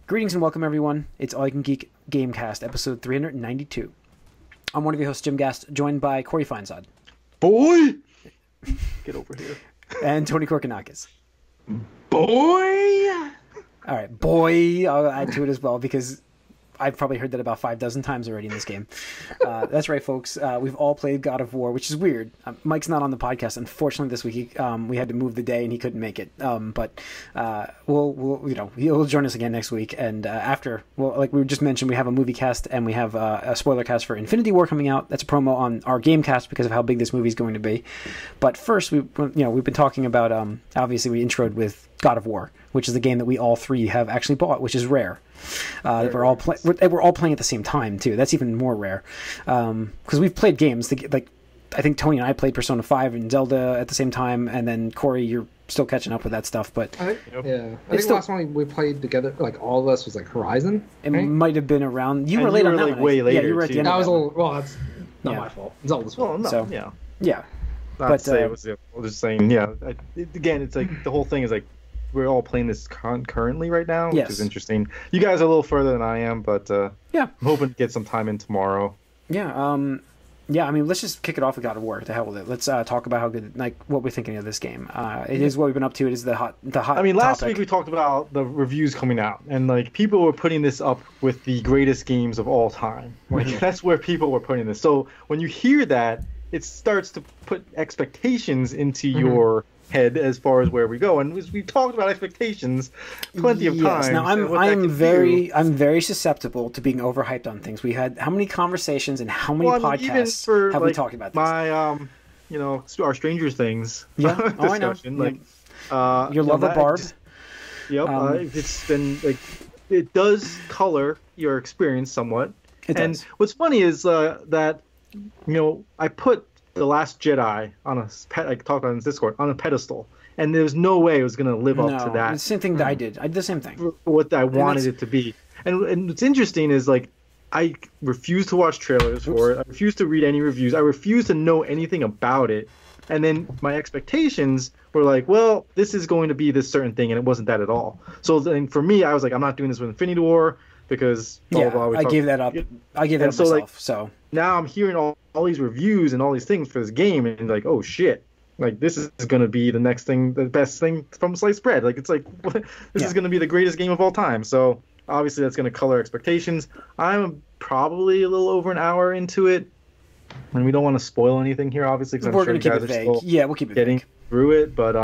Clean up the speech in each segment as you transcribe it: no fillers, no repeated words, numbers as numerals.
Greetings and welcome, everyone. It's AYCG Gamecast, episode 392. I'm one of your hosts, Jim Gast, joined by Corey Feinsod. Boy! Get over here. And Tony Korkanakis. Boy! All right, boy, I'll add to it as well because I've probably heard that about 5 times already in this game. That's right, folks. We've all played God of War, which is weird. Mike's not on the podcast, unfortunately, this week. We had to move the day, and he couldn't make it. But he'll join us again next week. And after, like we just mentioned, we have a movie cast and we have a spoiler cast for Infinity War coming out. That's a promo on our game cast because of how big this movie is going to be. But first, we've been talking about. Obviously, we introed with God of War, which is the game that we all three have actually bought, which is rare. We're all playing at the same time too. That's even more rare because we've played games like I think Tony and I played Persona 5 and Zelda at the same time, and then Corey, you're still catching up with that stuff. But I think the last one we played together, like all of us, was like Horizon. It might have been around. You were late on that one. Way later. Yeah, you were at the end. That of was that a little. Well, that's not my fault. Zelda's fault. Well, no, So, yeah. But it was. I was just saying. Yeah. Again, it's like the whole thing is like we're all playing this currently right now, which is interesting. You guys are a little further than I am, but yeah, I'm hoping to get some time in tomorrow. Yeah. Yeah, I mean, let's just kick it off with God of War. To hell with it. Let's talk about how good, like, what we're thinking of this game. It is what we've been up to. It is the hot. I mean, last topic. week we talked about the reviews coming out, and like people were putting this up with the greatest games of all time. Like that's where people were putting this. So when you hear that, it starts to put expectations into your head as far as where we go, and we talked about expectations plenty of times. Now I'm very susceptible to being overhyped on things. We had how many conversations and how many podcasts have we talked about this? Our Stranger Things I discussion. know. Like your love of Barb. It's been like it does color your experience somewhat. It and does. What's funny is that I put The Last Jedi on a I talked on Discord on a pedestal, and there's no way it was going to live up to that. The same thing that I did. I did the same thing. What I wanted it to be. And what's interesting is like I refuse to watch trailers for it. I refuse to read any reviews. I refuse to know anything about it. And then my expectations were like, well, this is going to be this certain thing, and it wasn't that at all. So then for me, I was like, I'm not doing this with Infinity War because blah, blah, blah. I gave that up. I gave that up myself. So now I'm hearing all these reviews and all these things for this game, and like, oh shit, like this is going to be the next thing, the best thing from sliced bread. Like it's like this is going to be the greatest game of all time. So obviously that's going to color expectations. I'm probably a little over an hour into it, and we don't want to spoil anything here, obviously, because I'm sure you guys are still we'll keep it getting through it. But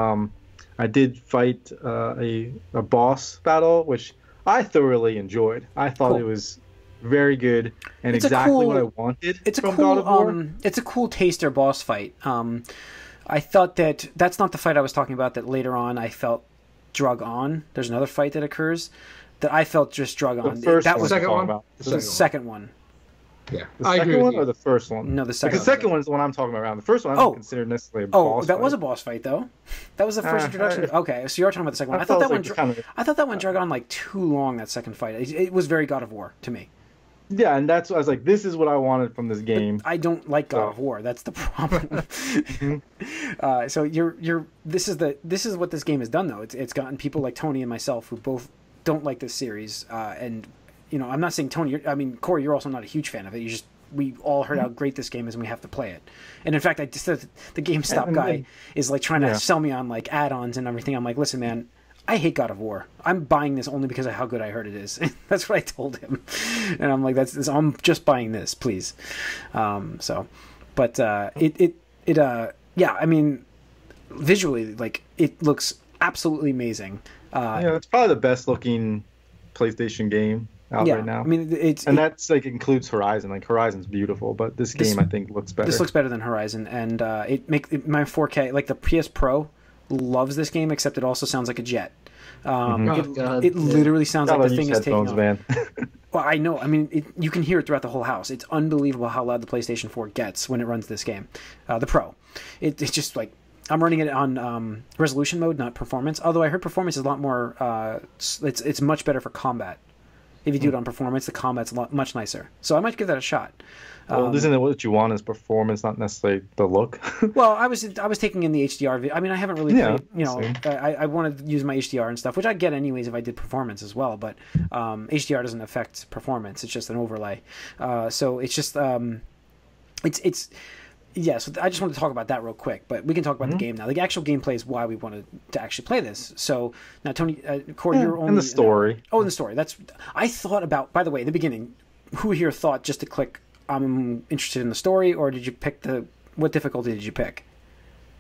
I did fight a boss battle, which I thoroughly enjoyed. I thought it was very good and exactly what I wanted from God of War. It's a cool taster boss fight. I thought that's not the fight I was talking about. That later on I felt drug on. There's another fight that occurs that I felt just drug on. That was the second one. Yeah, the second one or the first one? No, the second. Because the second one is the one I'm talking about. The first one I don't consider necessarily a boss. That was a boss fight though. That was the first introduction. Okay, so you're talking about the second one. I thought that one drug on like too long. That second fight. It was very God of War to me. Yeah, and I was like, this is what I wanted from this game. But I don't like God of War. That's the problem. So this is what this game has done though. It's gotten people like Tony and myself who both don't like this series, and I'm not saying Tony. Corey, you're also not a huge fan of it. We all heard how great this game is, and we have to play it. And in fact, the GameStop guy is like trying to sell me on like add-ons and everything. I'm like, listen, man, I hate God of War. I'm buying this only because of how good I heard it is. That's what I told him, and I'm like, I'm just buying this, please. Visually, like it looks absolutely amazing. It's probably the best looking PlayStation game out right now. I mean, that's like includes Horizon. Like Horizon's beautiful, but this game I think looks better. This looks better than Horizon, and my 4K, like the PS Pro, loves this game, except it also sounds like a jet. It literally sounds like the thing is taking off. Man. Well, I know. I mean, you can hear it throughout the whole house. It's unbelievable how loud the PlayStation 4 gets when it runs this game, the Pro. It's just like I'm running it on resolution mode, not performance. Although I heard performance is a lot more. It's much better for combat. If you do it on performance, the combat's much nicer. So I might give that a shot. Well, isn't it what you want is performance, not necessarily the look? Well, I was taking in the HDR. I mean, I haven't really played. I wanted to use my HDR and stuff, which I'd get anyways if I did performance as well. But HDR doesn't affect performance; it's just an overlay. So it's just it's. Yeah, so I just wanted to talk about that real quick, but we can talk about the game now. The actual gameplay is why we wanted to actually play this. So now, Tony, Corey, you're only in the story. In the story. I thought about. By the way, in the beginning, who here thought just to click I'm interested in the story, or did you pick what difficulty did you pick?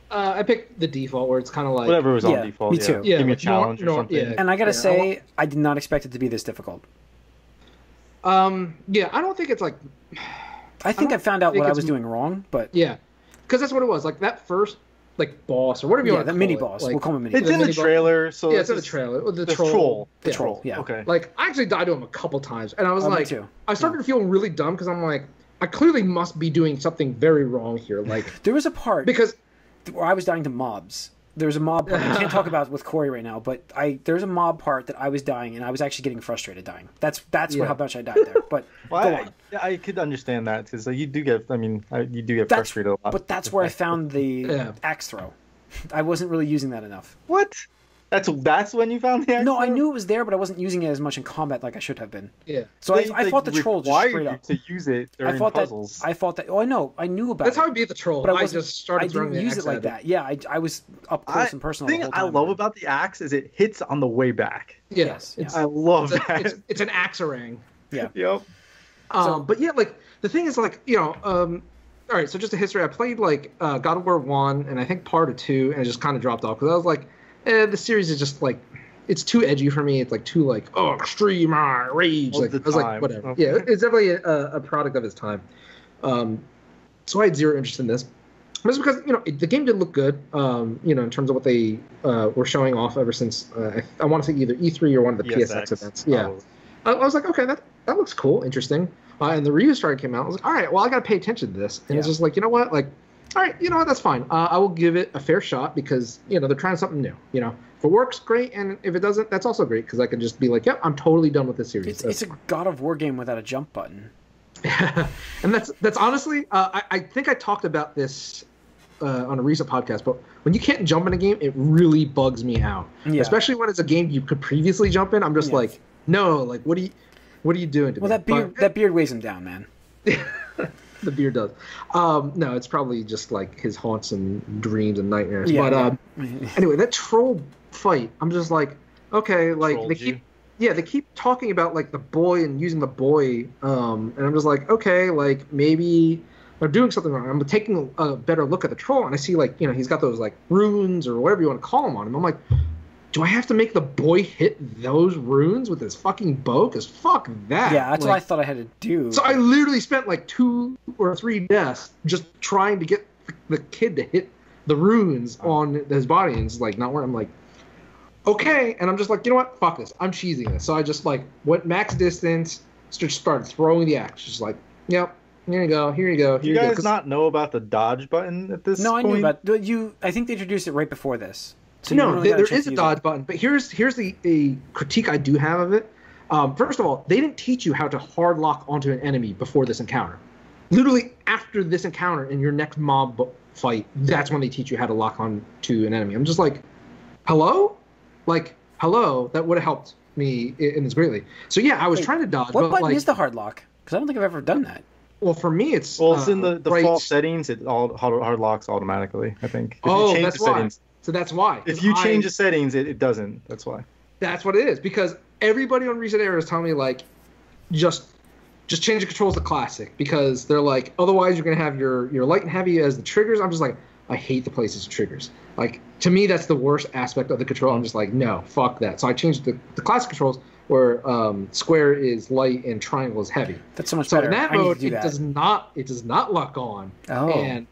I picked the default, where it's kind of like whatever was on default. Me too. Yeah, give me a challenge or something. Yeah. And I gotta say, I did not expect it to be this difficult. Yeah, I don't think it's like. I think I found out what I was doing wrong, but yeah, because that's what it was. Like that first, like boss or whatever you want to call mini it. boss. Like, we'll call him a mini. It's in the trailer, so yeah, it's in the trailer. The troll. The troll. Yeah. Okay. Like I actually died to him a couple times, and I was like, me too. I started to feel really dumb because I'm like, I clearly must be doing something very wrong here. Like there was a part because where I was dying to mobs. There's a mob part I can't talk about with Corey right now, but there's a mob part that I was dying, and I was actually getting frustrated dying. That's how much I died there. But go on. I could understand that because you do get. I mean, you do get frustrated a lot. But that's where I found the axe throw. I wasn't really using that enough. What? That's when you found the axe? No, I knew it was there, but I wasn't using it as much in combat like I should have been. Yeah. So I fought the troll just straight up. To use it during puzzles. I fought that. Oh, I know. I knew about That's it. how I beat the troll. But I just started throwing the axe. I didn't use it like that. Yeah, I was up close and personal. The thing I love about the axe is it hits on the way back. Yes. I love that. It's an axe-a-rang. Yeah. Yep. But yeah, like the thing is, like all right. So just a history. I played like God of War 1 and I think part of 2, and it just kind of dropped off because I was like, the series is just like. It's too edgy for me. It's like too like extreme rage. Like I was like whatever. Okay. Yeah, it's definitely a product of its time. So I had zero interest in this. But it's because the game did look good. In terms of what they were showing off ever since I want to say either E3 or one of the PSX events. Yeah, I was like, okay, that looks cool, interesting. And the review started came out. I was like, all right, well I got to pay attention to this. And it's just like, you know what, like. All right, you know what? That's fine. I will give it a fair shot because they're trying something new. If it works, great, and if it doesn't, that's also great because I can just be like, "Yep, I'm totally done with this series." It's a God of War game without a jump button. And that's honestly, I think I talked about this on a recent podcast, but when you can't jump in a game, it really bugs me out. Yeah. Especially when it's a game you could previously jump in. I'm just like, no, like what are you doing to me? That beard weighs him down, man. The beard does. No, it's probably just like his haunts and dreams and nightmares. Yeah, but anyway, that troll fight, I'm just like, okay, like they keep talking about like the boy and using the boy, and I'm just like, okay, like maybe they're doing something wrong. I'm taking a better look at the troll, and I see like he's got those like runes or whatever you want to call them on him. I'm like, do I have to make the boy hit those runes with his fucking bow? Because fuck that. Yeah, that's what I thought I had to do. So I literally spent like 2 or 3 deaths just trying to get the kid to hit the runes on his body, and it's like not where I'm like, okay. And I'm just like, you know what? Fuck this. I'm cheesing this. So I just like went max distance, just started throwing the axe. Just like, yep. Here you go. Here you go. Do you guys not know about the dodge button at this point? No, I knew about I think they introduced it right before this. So no, there is a dodge button, but here's the critique I do have of it. First of all, they didn't teach you how to hard lock onto an enemy before this encounter. Literally after this encounter in your next mob fight, that's when they teach you how to lock on to an enemy. I'm just like, hello? Like, hello? That would have helped me in this greatly. So yeah, I was trying to dodge. What button is the hard lock? Because I don't think I've ever done that. Well, for me, it's in the default settings. It all hard locks automatically. I think. If you change the settings. So that's why. If you change the settings, it doesn't. That's why. That's what it is. Because everybody on Reset Era is telling me, like, just change the controls to classic. Because they're like, otherwise you're going to have your light and heavy as the triggers. I'm just like, I hate the places of triggers. Like, to me, that's the worst aspect of the control. I'm just like, no, fuck that. So I changed the classic controls where square is light and triangle is heavy. That's so much better. So in that mode, it does not lock on. Oh. And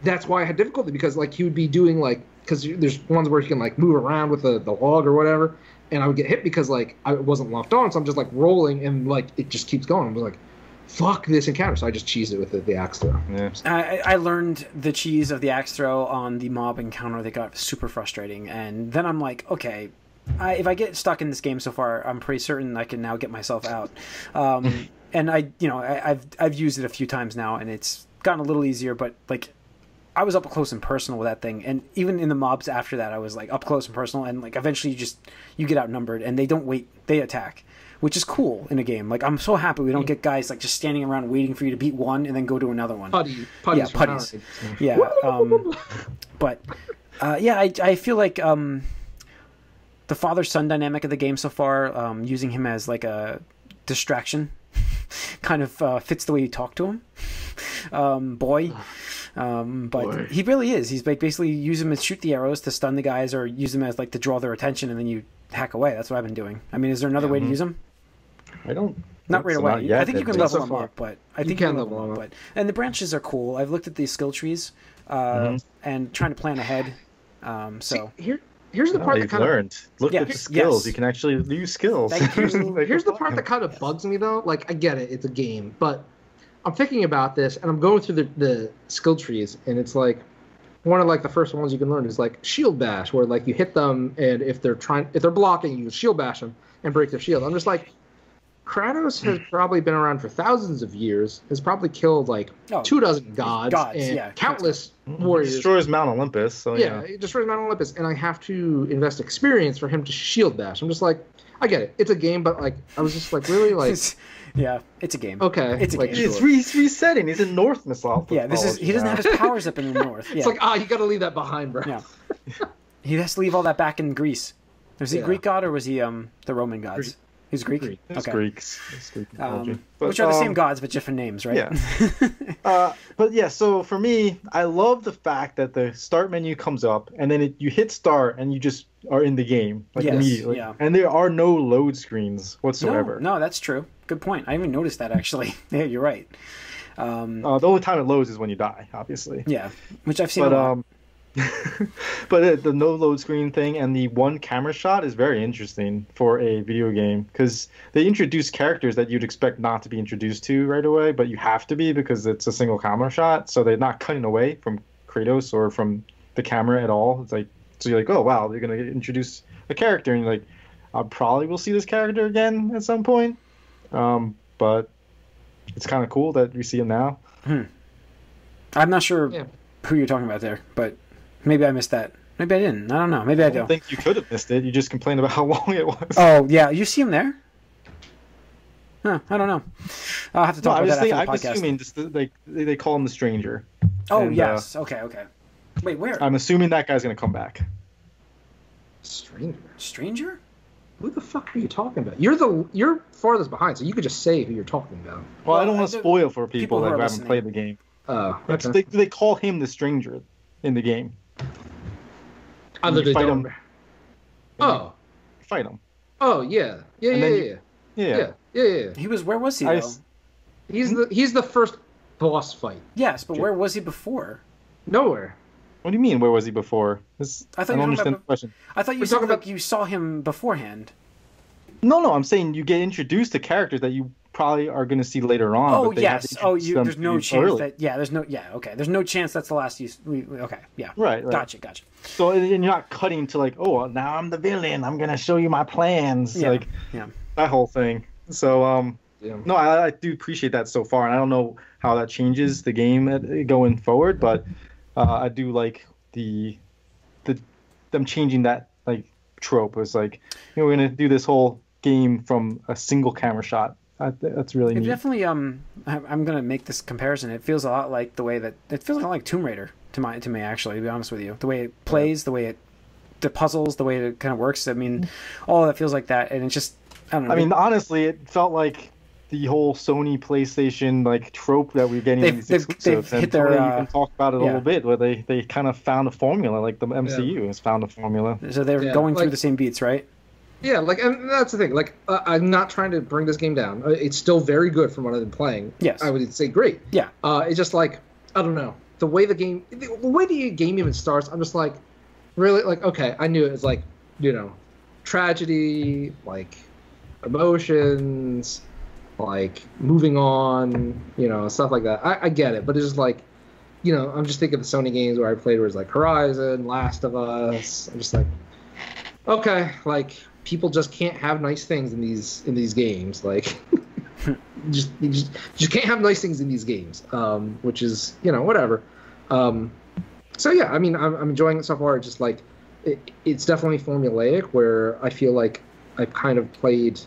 that's why I had difficulty because, like, he would be doing, like, because there's ones where you can like move around with the log or whatever, and I would get hit because like I wasn't locked on, so I'm just like rolling and like it just keeps going. I was like, fuck this encounter, so I just cheesed it with the axe throw. Yeah. I learned the cheese of the axe throw on the mob encounter that got super frustrating, and then I'm like, okay, if I get stuck in this game so far, I'm pretty certain I can now get myself out. And I've used it a few times now, and it's gotten a little easier. But like, I was up close and personal with that thing, and even in the mobs after that, I was like up close and personal, and like eventually you get outnumbered, and they don't wait, they attack, which is cool in a game. Like, I'm so happy we don't get guys like just standing around waiting for you to beat one and then go to another one. Putties. Yeah. But I feel like the father-son dynamic of the game so far, using him as like a distraction, kind of fits the way you talk to him. Boy. He really is. He's like basically use him as shoot the arrows to stun the guys, or use them as like to draw their attention, and then you hack away. That's what I've been doing. I mean, is there another way to use him? I don't. Not right away. Yet, I think you can level them up, but I think you can level them up. But and the branches are cool. I've looked at these skill trees and trying to plan ahead. So here's the part that kind learned. Look at the skills. You can actually use skills. Here's the part that kind of bugs me though. Like, I get it, it's a game, but I'm thinking about this and I'm going through the skill trees, and it's like one of like the first ones you can learn is like shield bash, where like you hit them, and if they're blocking, you shield bash them and break their shield. I'm just like, Kratos has probably been around for thousands of years, has probably killed like 24 gods and countless warriors. Destroys Mount Olympus. So he destroys Mount Olympus, and I have to invest experience for him to shield bash. I'm just like, I get it, it's a game, but like, I was just like, really, like, yeah, it's a game. Okay, it's a like, game. He's resetting. He's in North mythology. Yeah, he doesn't have his powers up in the North. Yeah. It's like, you got to leave that behind, bro. Yeah, he has to leave all that back in Greece. Was he a Greek god, or was he the Roman gods? He's Greek? It's Greeks. It's Greek mythology. Which are the same gods, but different names, right? Yeah. But yeah, so for me, I love the fact that the start menu comes up, and then you hit start, and you just are in the game immediately. Yeah. And there are no load screens whatsoever. No, that's true. Good point. I even noticed that, actually. Yeah, you're right. The only time it loads is when you die, obviously. Yeah, which I've seen a lot. But the no load screen thing and the one camera shot is very interesting for a video game, because they introduce characters that you'd expect not to be introduced to right away, but you have to be because it's a single camera shot, so they're not cutting away from Kratos or from the camera at all. It's like, so you're like, oh wow, they're gonna introduce a character, and you're like, I probably will see this character again at some point. But it's kind of cool that we see him now. I'm not sure who you're talking about there, but maybe I missed that. Maybe I didn't. I don't know. Maybe I don't. Think you could have missed it. You just complained about how long it was. Oh, yeah. You see him there? Huh, I don't know. I'll have to talk about that after the podcast. I'm assuming just they call him the Stranger. Oh, and, yes. Okay. Wait, where? I'm assuming that guy's going to come back. Stranger? Who the fuck are you talking about? You're farthest behind, so you could just say who you're talking about. Well, I don't want to spoil for people that haven't played the game. Oh, okay. They call him the Stranger in the game. Other than fight him. Oh. Fight him. Oh yeah. Yeah. He was. Where was he though? He's the first boss fight. Yes, but where was he before? Nowhere. What do you mean? Where was he before? I don't understand the question. I thought you said like you saw him beforehand. No. I'm saying you get introduced to characters that you probably are going to see later on. Oh yes. There's no chance that. Yeah. There's no. Yeah. Okay. There's no chance that's the last use. Okay. Yeah. Right. Gotcha. So and you're not cutting to like, oh, now I'm the villain. I'm going to show you my plans. Yeah. Like, that whole thing. So no, I do appreciate that so far, and I don't know how that changes the game going forward, but I do like them changing that like trope. It's like, we're going to do this whole game from a single camera shot. That's really neat. Definitely. I'm gonna make this comparison. It feels a lot like it feels a lot like Tomb Raider to me actually. To be honest with you, the way it plays, the puzzles, the way it kind of works. I mean, all of that feels like that, and it's just I don't know. I mean, honestly, it felt like the whole Sony PlayStation like trope that we're getting in these exclusives. They've hit their, you can talk about it a little bit, where they kind of found a formula, like the MCU has found a formula. So they're going through the same beats, right? Yeah, like, and that's the thing. Like, I'm not trying to bring this game down. It's still very good from what I've been playing. Yes, I would say great. Yeah. It's just like, I don't know, the way the game even starts. I'm just like, really, like, okay, I knew it was like, tragedy, like emotions, like moving on, stuff like that. I get it, but it's just like, I'm just thinking of the Sony games where I played, where it's like Horizon, Last of Us. I'm just like, okay, like people just can't have nice things in these games. Like, you just can't have nice things in these games. Which is whatever. So yeah, I mean, I'm enjoying it so far. It's just like it's definitely formulaic, where I feel like I've kind of played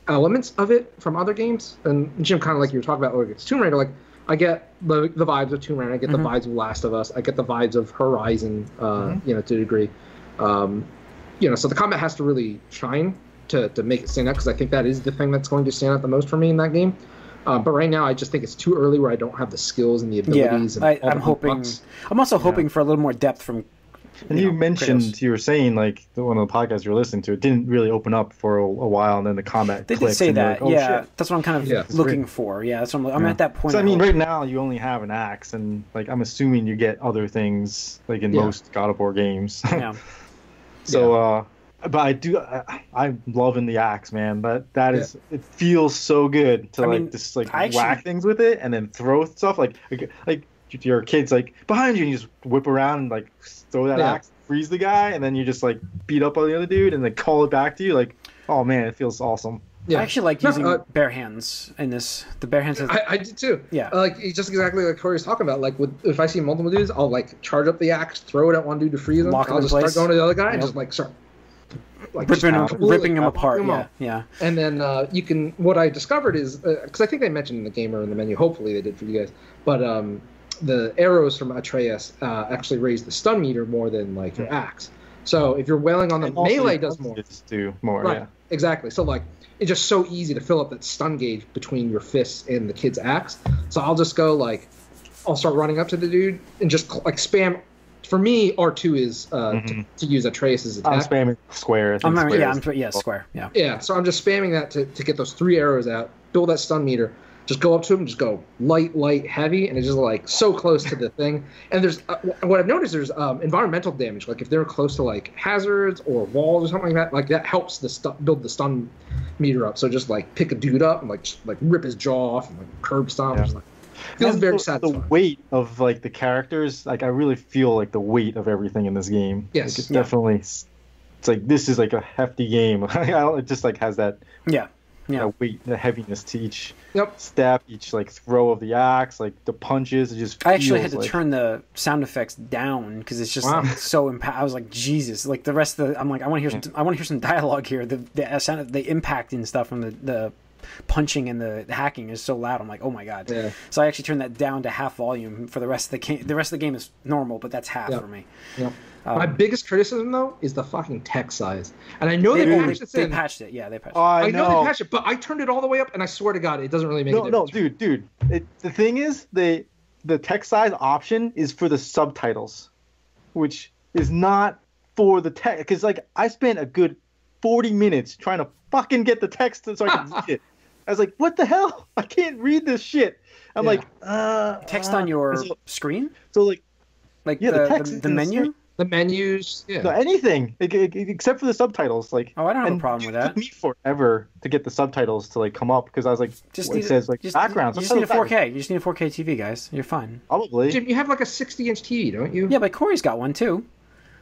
elements of it from other games. And Jim, kind of like you were talking about, it's Tomb Raider. Like I get the vibes of Tomb Raider, I get the vibes of Last of Us, I get the vibes of Horizon, to a degree. So the combat has to really shine to make it stand out, because I think that is the thing that's going to stand out the most for me in that game. But right now, I just think it's too early where I don't have the skills and the abilities. Yeah, I'm hoping. I'm also hoping for a little more depth from. And you mentioned, Kratos. you were saying, like, one of the podcasts you were listening to, it didn't really open up for a while, and then the combat They clicked. did say and you're that, like, oh, yeah. shit. That's what I'm kind of looking for. Yeah, that's what I'm at that point. So, I mean, right now, you only have an axe, and, like, I'm assuming you get other things, like, in most God of War games. Yeah. So, but I'm loving the axe, man. That is, it feels so good to, just, like, whack things with it, and then throw stuff, like if your kid's like behind you and you just whip around and like throw that axe, freeze the guy, and then you just like beat up on the other dude and then call it back to you. Like, oh man, it feels awesome. Yeah. I actually like using bare hands in this. The bare hands. I did too. Yeah. Like just exactly like Corey's talking about. Like if I see multiple dudes, I'll like charge up the axe, throw it at one dude to freeze him. I'll just start going to the other guy and just like start like ripping him apart. Yeah. And then you can. What I discovered is because I think they mentioned in the game or in the menu. Hopefully they did for you guys, but the arrows from Atreus actually raise the stun meter more than like your axe. So if you're wailing on the melee, does more. Do more. Right. Yeah. Exactly. So like it's just so easy to fill up that stun gauge between your fists and the kid's axe. So I'll just go like I'll start running up to the dude and just like spam. For me, R2 is to use Atreus' attack. I'm spamming square. Square. Yeah. Yeah. So I'm just spamming that to get those 3 arrows out, build that stun meter. Just go up to him, just go light, heavy, and it's just like so close to the thing. And there's what I've noticed, there's environmental damage. Like if they're close to like hazards or walls or something like that helps build the stun meter up. So just like pick a dude up and like rip his jaw off and like curb stomp. Just, like, feels very satisfying. The weight of like the characters, like I really feel like the weight of everything in this game. Yes, like, it's definitely. It's like this is like a hefty game. It just like has that. Yeah. Weight, the heaviness to each Yep. step, each like throw of the axe, like the punches. It just I actually had to like... turn the sound effects down because it's just like, so I was like, Jesus! Like the rest of the, I'm like, I want to hear some dialogue here. The sound of the impact and stuff from the punching and the hacking is so loud. I'm like, oh my god! Yeah. So I actually turned that down to half volume for the rest of the game. The rest of the game is normal, but that's half for me. Yep. My biggest criticism, though, is the fucking text size. And I know they patched it. They patched it. Yeah, they patched it. I know they patched it, but I turned it all the way up, and I swear to God, it doesn't really make a difference. No, dude. The thing is, the text size option is for the subtitles, which is not for the text. Because, like, I spent a good 40 minutes trying to fucking get the text so I could read it. I was like, what the hell? I can't read this shit. I'm like, text on your screen? So, like the text the menu? The menus, No, anything except for the subtitles. Like, I don't have a problem with that. It took me forever to get the subtitles to like come up because I was like, it says like backgrounds. You just need a 4K. You just need a 4K TV, guys. You're fine. Probably. Jim, you have like a 60-inch TV, don't you? Yeah, but Corey's got one too.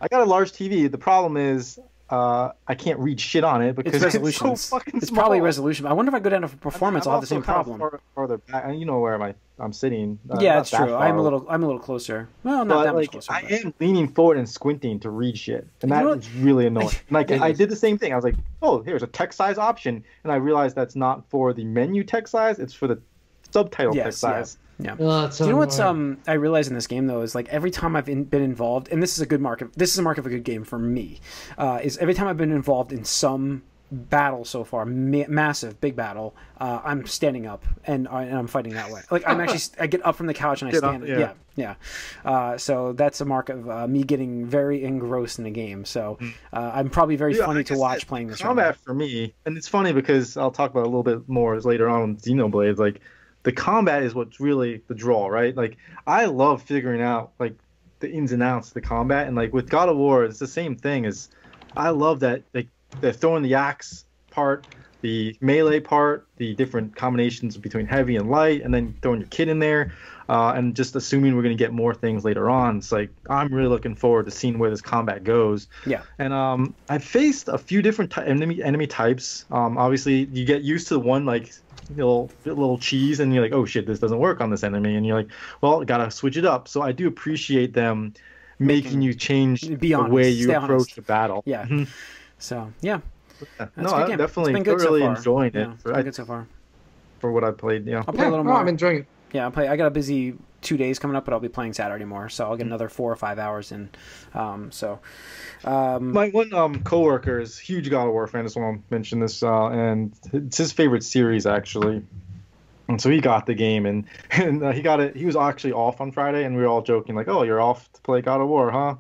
I got a large TV. The problem is I can't read shit on it because it's so fucking It's small. probably resolution. I wonder if I go down to performance, I'll have the same problem. Farther back, you know where I'm sitting. Yeah, it's true. I'm a little closer. Well, not that much closer. I am leaning forward and squinting to read shit, and that is really annoying. Like I did the same thing. I was like, oh, here's a text size option, and I realized that's not for the menu text size. It's for the subtitle text size. Yeah. Do you know what's I realize in this game though is like every time I've been involved, and this is a mark of a good game for me, is every time I've been involved in some battle so far, massive big battle, I'm standing up and I'm fighting that way. Like I get up from the couch and I stand. So that's a mark of me getting very engrossed in the game. So I'm probably very funny to watch playing this. Combat for me, and it's funny because I'll talk about it a little bit more later on with Xenoblade. Like, the combat is what's really the draw, right? Like, I love figuring out like the ins and outs of the combat, and like with God of War, it's the same thing. As I love that like the throwing the axe part, the melee part, the different combinations between heavy and light, and then throwing your kit in there, and just assuming we're going to get more things later on. It's like I'm really looking forward to seeing where this combat goes. Yeah. And I faced a few different enemy types. Obviously, you get used to one like little cheese, and you're like, oh shit, this doesn't work on this enemy, and you're like, well, gotta switch it up. So I do appreciate them making you change the way you approach the battle. Yeah. So yeah. No, I'm definitely thoroughly enjoying it. It's been good so far. For what I played, yeah. I'll play a little more. I'm enjoying it. Yeah, I got a busy 2 days coming up, but I'll be playing Saturday more, so I'll get another 4 or 5 hours in. My one coworker is a huge God of War fan. I just want to mention this, and it's his favorite series actually. And so he got the game, and he got it. He was actually off on Friday, and we were all joking like, "Oh, you're off to play God of War, huh?"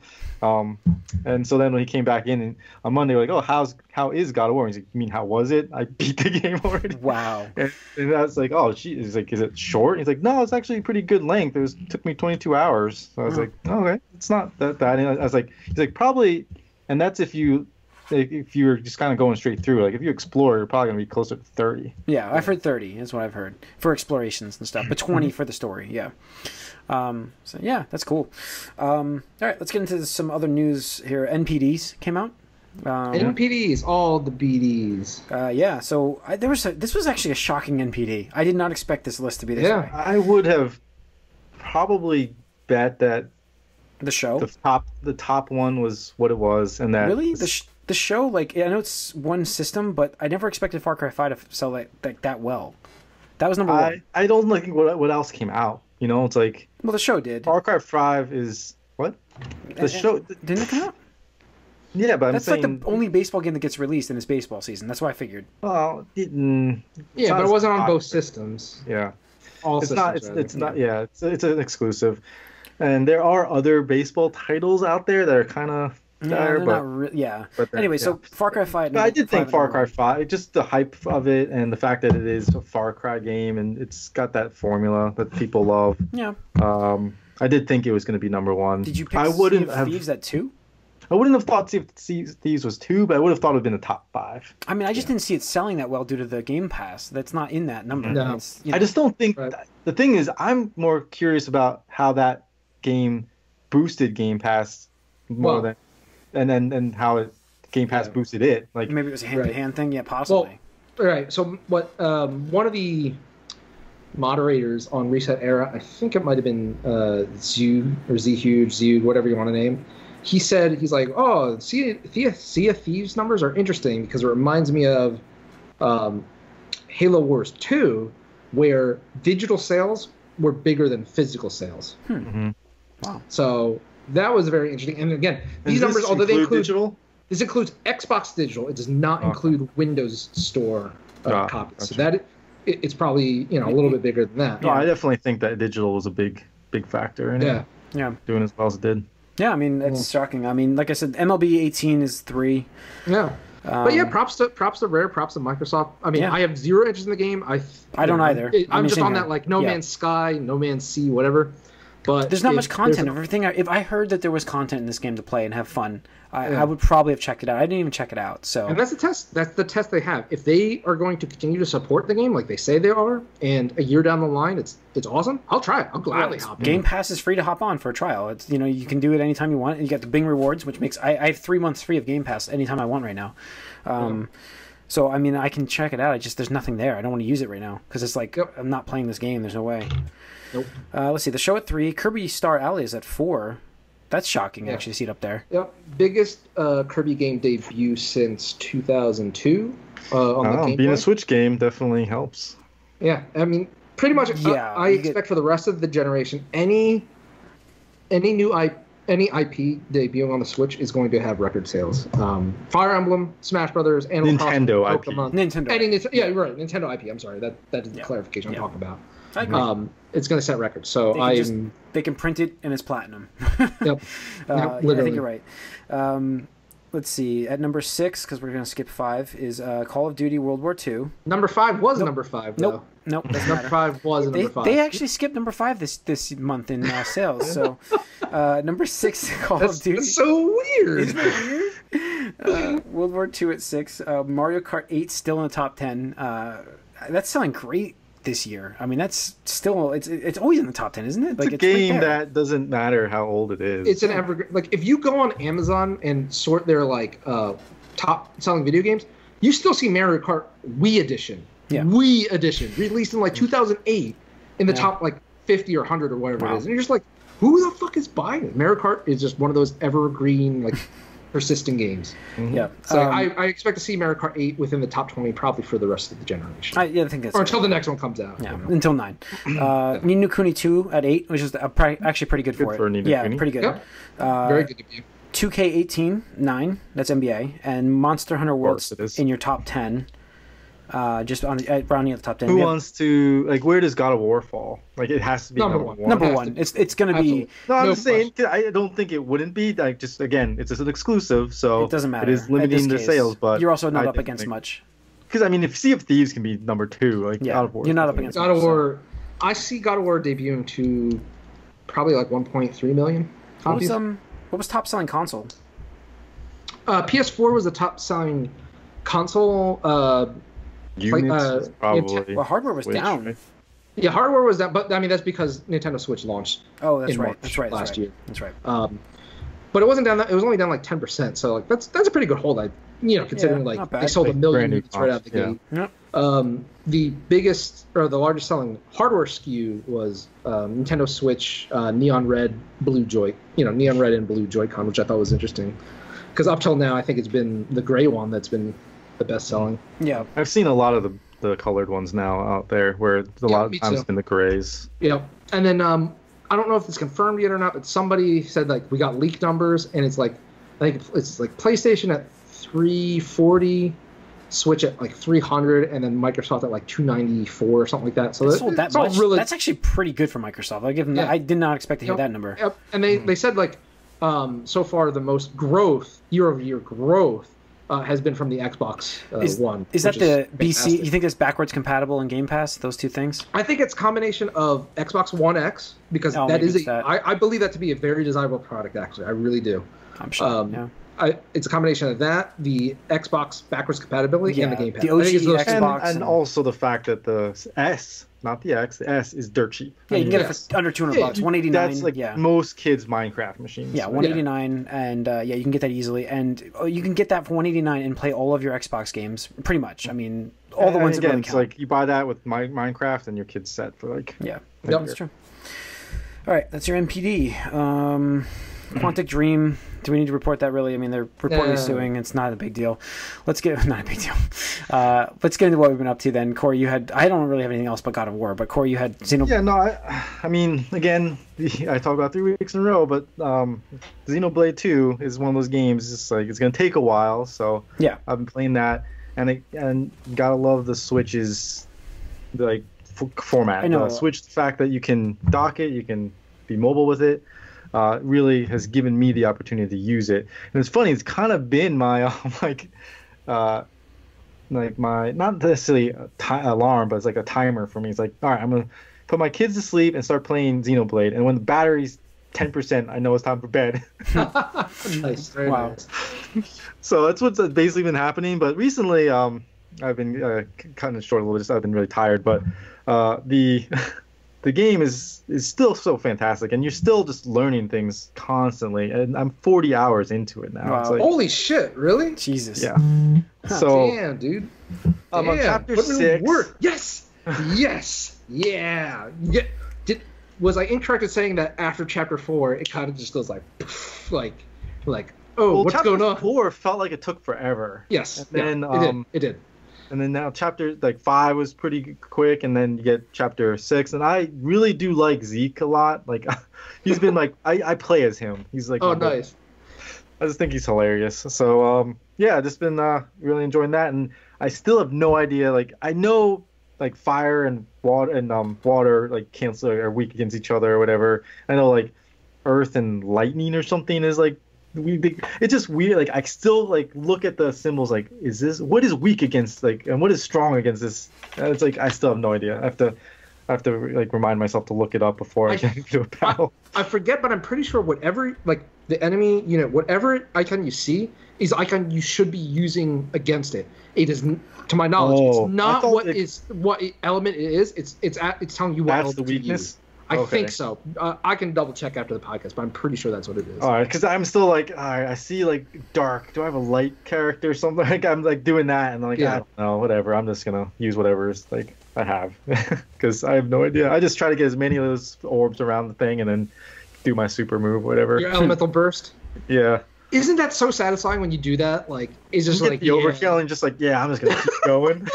And so then when he came back in and on Monday, we're like, "Oh, how is God of War?" And he's like, "You mean how was it? I beat the game already." Wow. And I was like, "Oh, gee." He's like, "Is it short?" He's like, "No, it's actually pretty good length. Took me 22 hours." So I was like, "Oh, okay, it's not that bad." And I was like, "He's like probably," and that's if you're just kind of going straight through. Like if you explore, you're probably gonna be closer to 30. Yeah, I've heard 30 is what I've heard for explorations and stuff, but 20 for the story. Yeah. So yeah, that's cool. All right, let's get into some other news here. NPDs came out. NPDs, all the BDs. Yeah. So this was actually a shocking NPD. I did not expect this list to be this way. I would have probably bet that the show, the top one was what it was, and that really the show, like, I know it's one system, but I never expected Far Cry 5 to sell that well. That was number one. I don't think what else came out. You know, it's like, well, the show did. Far Cry 5 is what? The show didn't it come out? Yeah, but that's like the only baseball game that gets released in this baseball season. That's why I figured. Well, but it wasn't on both systems. Yeah, all it's systems. It's not. Yeah, it's an exclusive, and there are other baseball titles out there that are kind of. Anyway, so Far Cry 5. I did think Far Cry 5, just the hype of it and the fact that it is a Far Cry game and it's got that formula that people love. Yeah. I did think it was going to be number one. Did you pick Sea of Thieves at 2? I wouldn't have thought Sea of Thieves was 2, but I would have thought it would have been the top 5. I mean, I just didn't see it selling that well due to the Game Pass. That's not in that number. No. I just don't think... The thing is, I'm more curious about how that game boosted Game Pass more than... And how Game Pass boosted it. Like maybe it was a hand-to-hand thing. Yeah, possibly. Well, right. So what? One of the moderators on Reset Era, I think it might have been Zug or Zug, whatever you want to name. He said he's like, oh, Sea of Thieves numbers are interesting because it reminds me of Halo Wars 2, where digital sales were bigger than physical sales. Mm-hmm. Wow. So. That was very interesting. And again, these numbers, although they include digital, this includes Xbox digital. It does not include Windows Store copies. Gotcha. So that it's probably a little bit bigger than that. No, I definitely think that digital was a big factor in it. Yeah, doing as well as it did. Yeah, I mean it's shocking. I mean, like I said, MLB 18 is 3. Yeah. But yeah, props to Rare, props to Microsoft. I mean, I have zero interest in the game. I don't either. I'm just on that like No Man's Sky, No Man's Sea, whatever. But there's not much content. If I heard that there was content in this game to play and have fun, I would probably have checked it out. I didn't even check it out. So, and that's the test. That's the test they have. If they are going to continue to support the game like they say they are, and a year down the line, it's awesome. I'll try it. I'll gladly hop in. Game Pass is free to hop on for a trial. It's you can do it anytime you want. You get the Bing rewards, which makes I have 3 months free of Game Pass anytime I want right now. So I mean, I can check it out. There's nothing there. I don't want to use it right now because it's like I'm not playing this game. There's no way. Nope. Let's see. The show at 3. Kirby Star Alley is at 4. That's shocking. Actually, to see it up there. Yep. Biggest Kirby game debut since 2002. Being a Switch game definitely helps. Yeah, I mean, pretty much. Yeah. I expect for the rest of the generation, any new IP debuting on the Switch is going to have record sales. Fire Emblem, Smash Brothers, Animal Crossing, Pokemon. Nintendo IP. I'm sorry, that is the clarification I'm talking about. I agree. It's going to set records. So they can print it and it's platinum. Yep. I think you're right. Let's see. At number 6, because we're going to skip 5, is Call of Duty World War II. Number 5 was number 5, though. Nope. Number 5 was number 5. They actually skipped number 5 this month in sales. So number 6, Call of Duty. That's so weird. Isn't that weird? World War II at 6. Mario Kart 8 still in the top 10. That's selling great this year. I mean, that's still it's always in the top 10, isn't it? It's a game that doesn't matter how old it is. It's an evergreen. Like if you go on Amazon and sort their like top selling video games, you still see Mario Kart Wii Edition. Yeah. Wii Edition released in like 2008 in the top like 50 or 100 or whatever it is, and you're just like, who the fuck is buying it? Mario Kart is just one of those evergreen like persistent games. Mm-hmm. Yeah. So I expect to see Mario Kart 8 within the top 20 probably for the rest of the generation. I think that's... Or until the next one comes out. Yeah, until 9. Ni no Kuni 2 at 8, which is actually pretty good for it. Ni no Kuni. Pretty good. Yep. Very good debut. 2K18, 9. That's NBA. And Monster Hunter World in your top 10. Just rounding out the top 10. Who wants to, like, where does God of War fall? Like, it has to be number one. Number one. It's going to be... No, I'm just saying, I don't think it wouldn't be. Like, just, again, it's just an exclusive, so... It doesn't matter. It is limiting the sales, but... You're also not up against much. Because, I mean, if Sea of Thieves can be number 2, like, yeah, God of War... You're not up against God of War... I see God of War debuting to probably, like, 1.3 million copies. What was top-selling console? PS4 was the top-selling console... Units, probably. Well, hardware was down. Right? Yeah, hardware was down, but I mean that's because Nintendo Switch launched. Oh, that's right. March That's right. Last year. That's right. But it wasn't down. It was only down like 10%. So like that's a pretty good hold. Considering like they sold 1 million units right out the gate. Yep. The biggest or the largest selling hardware SKU was Nintendo Switch Neon Red, Blue Neon Red and Blue Joy-Con, which I thought was interesting. Because up till now, I think it's been the gray one that's been the best selling. Yeah, I've seen a lot of the colored ones now out there, where a lot of times it's been the grays. Yeah, and then I don't know if it's confirmed yet or not, but somebody said like we got leaked numbers, and it's like I think it's like PlayStation at 340, Switch at like 300, and then Microsoft at like 294 or something like that. So sold that much. Really... That's actually pretty good for Microsoft. I give them that. I did not expect to hear that number. Yep. And they said like so far the most growth year-over-year growth. Has been from the Xbox One. Is that the BC? You think it's backwards compatible in Game Pass? Those two things? I think it's a combination of Xbox One X because I believe that to be a very desirable product. Actually, I really do. I'm sure. It's a combination of that, the Xbox backwards compatibility, and the Game Pass. The OG Xbox, and also the fact that the S, not the X, the S is dirt cheap. Yeah, you can get it for under $200, $189. That's like most kids' Minecraft machines. Yeah, $189, and you can get that easily, and you can get that for $189 and play all of your Xbox games, pretty much. I mean, all the ones that really count. It's like you buy that with Minecraft, and your kid's set for like. Yeah, that's true. All right, that's your NPD. Quantic Dream. Do we need to report that really? I mean, they're reportedly suing. It's not a big deal. Not a big deal. Let's get into what we've been up to then. Corey, I don't really have anything else but God of War, but Corey, you had Xenoblade. Yeah, no, I mean, again, I talked about 3 weeks in a row, but Xenoblade 2 is one of those games. It's like it's going to take a while, so yeah, I've been playing that, and gotta love the Switch's like format. I know. Switch, the fact that you can dock it, you can be mobile with it. Really has given me the opportunity to use it, and it's funny. It's kind of been my my not necessarily alarm, but it's like a timer for me. It's like, all right, I'm gonna put my kids to sleep and start playing Xenoblade, and when the battery's 10%, I know it's time for bed. Nice, very nice. So that's what's basically been happening. But recently, I've been cutting it short a little bit. Just I've been really tired, but the game is still so fantastic, and you're still just learning things constantly. And I'm 40 hours into it now. Wow. It's like, holy shit! Really? Jesus. Yeah. So damn, dude. I'm on chapter 6. Yes. Yes. Yeah. Was I incorrect in saying that after chapter 4, it kind of just goes like, what's going on? Chapter 4 felt like it took forever. Yes. And then it did. And then now chapter 5 was pretty quick, and then you get chapter 6, and I really do like Zeke a lot. Like, he's been like I play as him. He's like, oh, nice. I just think he's hilarious. So yeah, just been really enjoying that, and I still have no idea. Like, I know like fire and water like cancel or weak against each other or whatever. I know like earth and lightning or something is like. It's just weird. Like, I still like look at the symbols. Like, what is weak against like, and what is strong against this? It's like I still have no idea. I have to like remind myself to look it up before I get into a battle. I forget, but I'm pretty sure whatever like the enemy unit, whatever icon you see, is icon you should be using against it. It is, to my knowledge, it's not what element it is. It's telling you what that's element the weakness. To use. I think so. I can double check after the podcast, but I'm pretty sure that's what it is. All right, because I'm still like, all right, I see like dark. Do I have a light character or something? Like I'm like doing that, and I'm like, I don't know, whatever. I'm just gonna use whatever's like I have, because I have no idea. I just try to get as many of those orbs around the thing, and then do my super move, whatever. Your elemental burst. Yeah. Isn't that so satisfying when you do that? Like, it's just like the overkill, and just like, I'm just gonna keep going.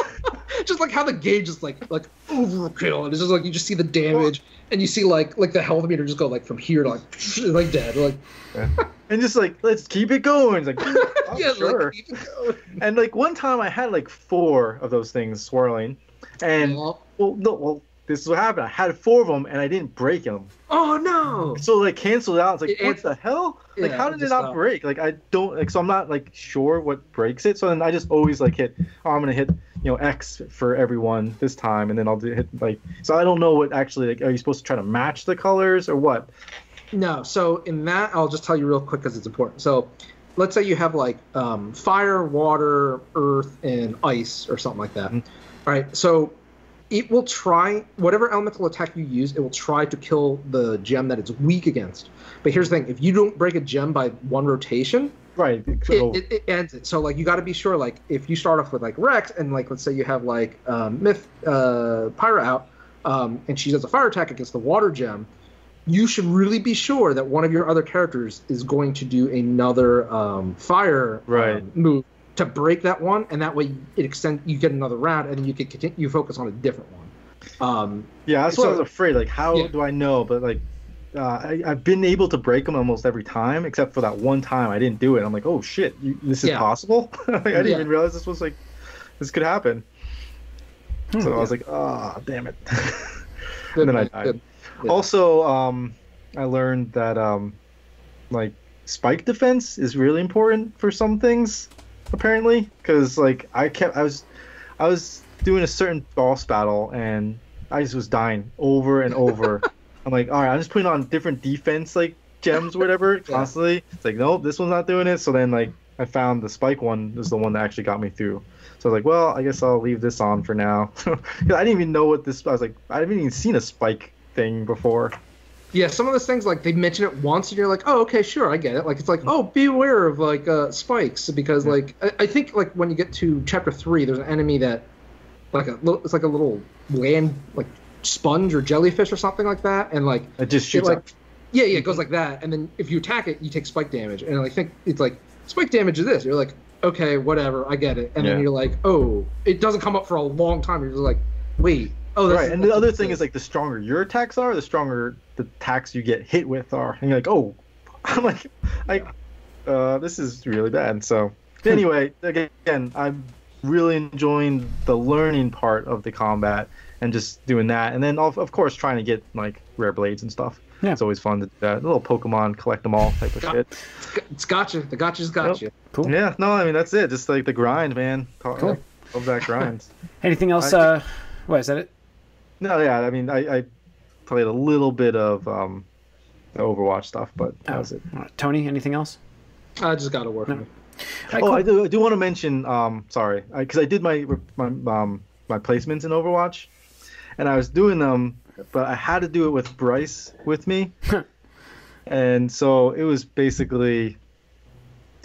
Just like how the gauge is like overkill, and it's just like you just see the damage, and you see like the health meter just go like from here to like dead, like. And just like, let's keep it going. It's like, sure. Like, keep it going. And like one time I had like 4 of those things swirling, and this is what happened. I had 4 of them, and I didn't break them. Oh no! So like canceled out. It's like, what the hell? Like, how did it not break? Like, I don't like. So I'm not like sure what breaks it. So then I just always like hit. Oh, I'm gonna hit X for everyone this time, and then I'll hit like. So I don't know what actually. Like, are you supposed to try to match the colors or what? No. So in that, I'll just tell you real quick because it's important. So let's say you have like fire, water, earth, and ice or something like that. Mm-hmm. All right. So it will try, whatever elemental attack you use, it will try to kill the gem that it's weak against. But here's the thing, if you don't break a gem by 1 rotation, right, it ends it. So like you got to be sure, like if you start off with like Rex, and like let's say you have like Pyra out, and she does a fire attack against the water gem, you should really be sure that one of your other characters is going to do another fire move to break that one, and that way it extends. You get another round, and then you can continue. You focus on a different one. That's what I was afraid. Like, how do I know? But like, I've been able to break them almost every time, except for that one time I didn't do it. I'm like, oh shit, this is possible. Like, I didn't even realize this could happen. So I was like, oh damn it. And then I died. Yeah. Also, I learned that like spike defense is really important for some things. Apparently, because like I was doing a certain boss battle, and I just was dying over and over. I'm like, all right, I'm just putting on different defense like gems or whatever constantly. It's like, nope, this one's not doing it. So then like I found the spike one is the one that actually got me through. So I was like, well, I guess I'll leave this on for now. I didn't even know what this. I was like, I haven't even seen a spike thing before. Yeah, some of those things, like, they mention it once, and you're like, oh, okay, sure, I get it. Like, it's like, oh, be aware of, like, spikes, because, like, I think, like, when you get to Chapter 3, there's an enemy that, like, it's like a little land, like, sponge or jellyfish or something like that, and, like... It just shoots up. Yeah, it goes like that, and then if you attack it, you take spike damage, and I think it's like, spike damage is this. You're like, okay, whatever, I get it. And then you're like, oh, it doesn't come up for a long time. You're just like, wait... Oh, right, and the other thing is like the stronger your attacks are, the stronger the attacks you get hit with are. And you're like, oh, I'm like, this is really bad. So anyway, again, I'm really enjoying the learning part of the combat and just doing that, and then of course trying to get like rare blades and stuff. Yeah, it's always fun to do that. Little Pokemon collect them all type of shit. It's gotcha. The gotcha's got you. Cool. Yeah, no, I mean that's it. Just like the grind, man. Cool. Love that grind. Anything else? What is that? It? No, yeah, I mean, I played a little bit of the Overwatch stuff, but that was it. Right. Tony, anything else? I just got to work on it. Right, cool. I do want to mention, sorry, because I did my placements in Overwatch, and I was doing them, but I had to do it with Bryce with me, and so it was basically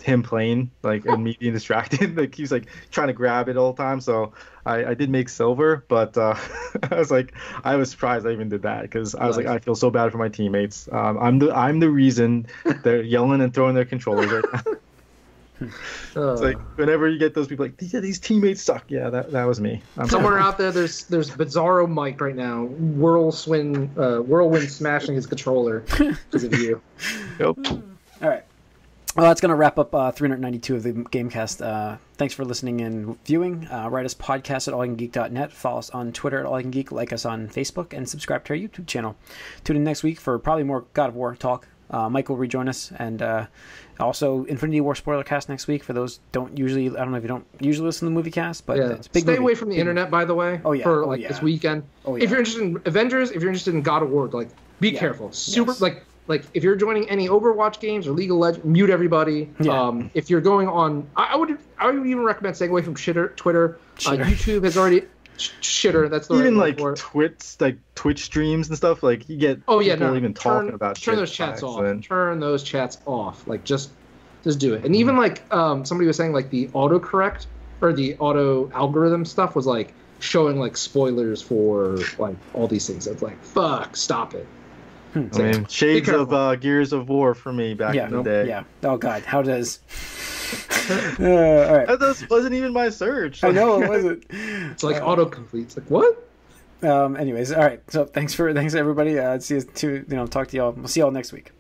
him playing, like, and me being distracted. Like, he was like trying to grab it all the time. So I did make silver, but I was surprised I even did that, because I was like, I feel so bad for my teammates. I'm the reason they're yelling and throwing their controllers right now. It's like whenever you get those people like, these teammates suck. Yeah, that was me. Somewhere out there's Bizarro Mike right now, whirlwind smashing his controller because of you. Yep. All right. Well, that's going to wrap up 392 of the Gamecast. Thanks for listening and viewing. Write us podcast at allycangeek.net. Follow us on Twitter at allycangeek. Like us on Facebook, and subscribe to our YouTube channel. Tune in next week for probably more God of War talk. Mike will rejoin us, and also Infinity War spoiler cast next week. For those I don't know if you don't usually listen to the movie cast, but it's a big Stay movie. Away from the internet, by the way. For this weekend. Oh, yeah. If you're interested in Avengers, if you're interested in God of War, like be careful. Like like if you're joining any Overwatch games or League of Legends, mute everybody. Yeah. If you're going on, I would even recommend staying away from Twitter. YouTube has already shitter. That's the even right like Twitch streams and stuff. Like you get people even talking about turn shit those chats off. then. Turn those chats off. Like just do it. And even like somebody was saying like the autocorrect or the auto algorithm stuff was like showing like spoilers for like all these things. It's like fuck, stop it. I mean, shades of Gears of War for me back in the day. Yeah. Oh god, how does? All right. That wasn't even my search. I know it wasn't. It's like autocomplete. It's like what? Anyways, all right. So thanks everybody. See you talk to y'all. We'll see y'all next week.